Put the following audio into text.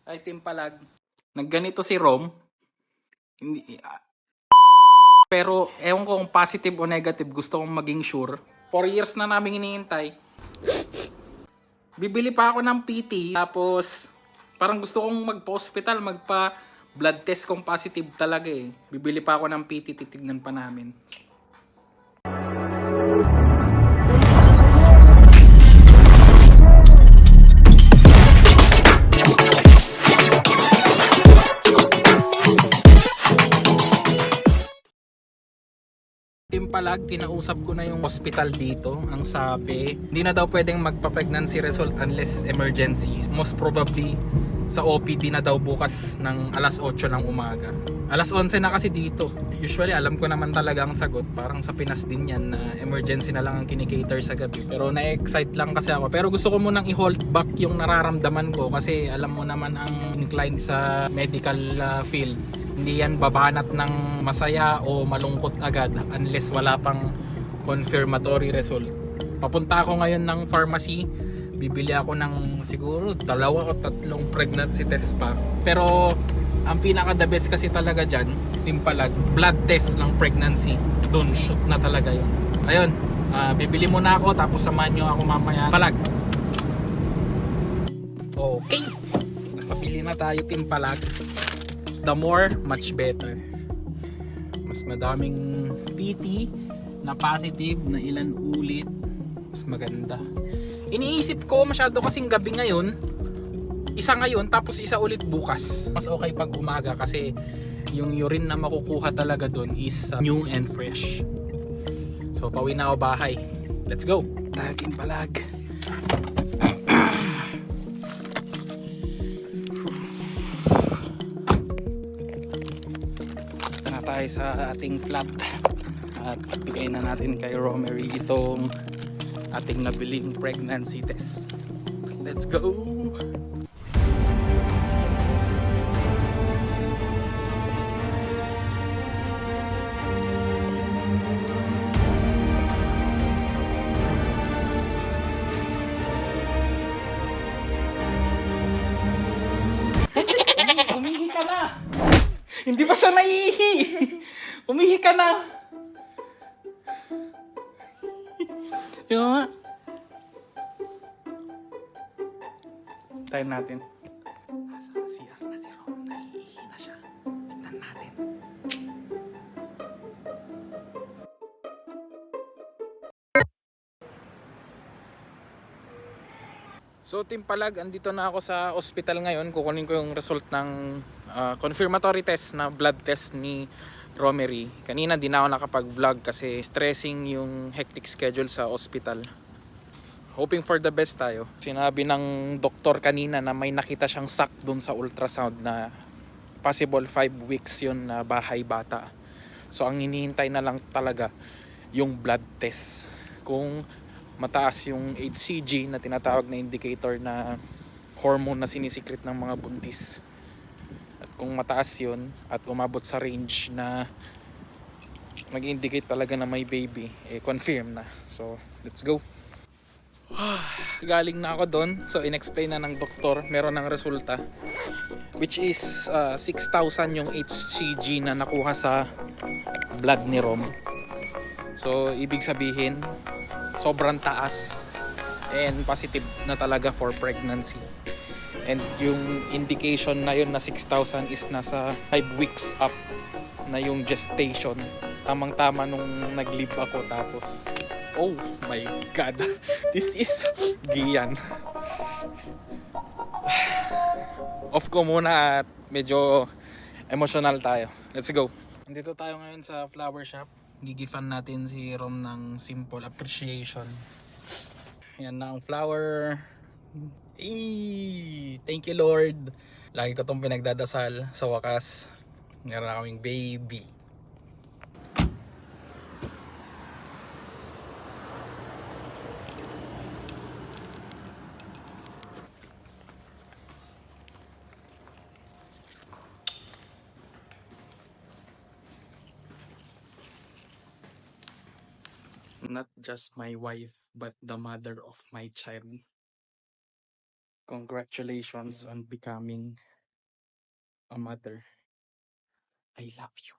Ay, Timpalag. Nagganito si Rom. Hindi, pero ewan ko kung positive o negative. Gusto kong maging sure. 4 years na namin hinihintay. Bibili pa ako ng PT. Tapos, parang gusto kong magpa-hospital, magpa-blood test kung positive talaga eh. Bibili pa ako ng PT, titignan pa namin. Timpalag, kinausap ko na yung hospital dito. Ang sabi, hindi na daw pwedeng magpa-pregnancy result unless emergency. Most probably, sa OPD na daw bukas ng alas 8 ng umaga. Alas 11 na kasi dito. Usually, alam ko naman talaga ang sagot. Parang sa Pinas din yan na emergency na lang ang kinikater sa gabi. Pero na-excite lang kasi ako. Pero gusto ko munang i-hold back yung nararamdaman ko kasi alam mo naman ang inclined sa medical field. Hindi yan babanat ng masaya o malungkot agad unless wala pang confirmatory result. Papunta ako ngayon ng pharmacy. Bibili ako ng siguro 2 o 3 pregnancy test pa. Pero ang pinaka the best kasi talaga dyan, Timpalag, blood test ng pregnancy. Doon shoot na talaga yun. Ayun, bibili muna ako tapos samahan nyo ako mamaya. Palag. Okay, nakabili na tayo Timpalag. The more, much better. Mas madaming PT na positive na ilan ulit, mas maganda. Iniisip ko masyado kasing gabi ngayon, isa ngayon tapos isa ulit bukas. Mas okay pag umaga kasi yung urine na makukuha talaga dun is new and fresh. So pauwi na ako bahay. Let's go! Tayo Timpalag. Tayo sa ating flat at bigay na natin kay Romery itong ating nabiling pregnancy test. Let's go! Umihi ka na! Hindi pa siya naiihi! Umihi ka na! Yung nga. Tayo natin. Nasa CR na si Rom. Naiihi na siya. Tignan natin. So Timpalag, andito na ako sa ospital ngayon. Kukunin ko yung result ng confirmatory test na blood test ni Romery. Kanina di na ako nakapag-vlog kasi stressing yung hectic schedule sa ospital. Hoping for the best tayo. Sinabi ng doktor kanina na may nakita siyang sac dun sa ultrasound na possible 5 weeks yun na bahay bata. So ang hinihintay na lang talaga yung blood test. Kung mataas yung HCG na tinatawag na indicator na hormone na sinisikret ng mga buntis. At kung mataas yun at umabot sa range na mag-indicate talaga na may baby, confirm na. So, let's go. Galing na ako doon. So, in-explain na ng doktor. Meron ng resulta. Which is 6,000 yung HCG na nakuha sa blood ni Rom. So, ibig sabihin, sobrang taas and positive na talaga for pregnancy. And yung indication na yun na 6,000 is nasa 5 weeks up na yung gestation. Tamang-tama nung nag-leave ako tapos oh my god, this is Gian. Off ko muna at medyo emotional tayo. Let's go. Nandito tayo ngayon sa flower shop. Gigifan natin si Rom ng simple appreciation. Yan na ang flower. Thank you Lord. Lagi ko itong pinagdadasal. Sa wakas, meron na kaming baby. Not just my wife, but the mother of my child. Congratulations on becoming a mother. I love you.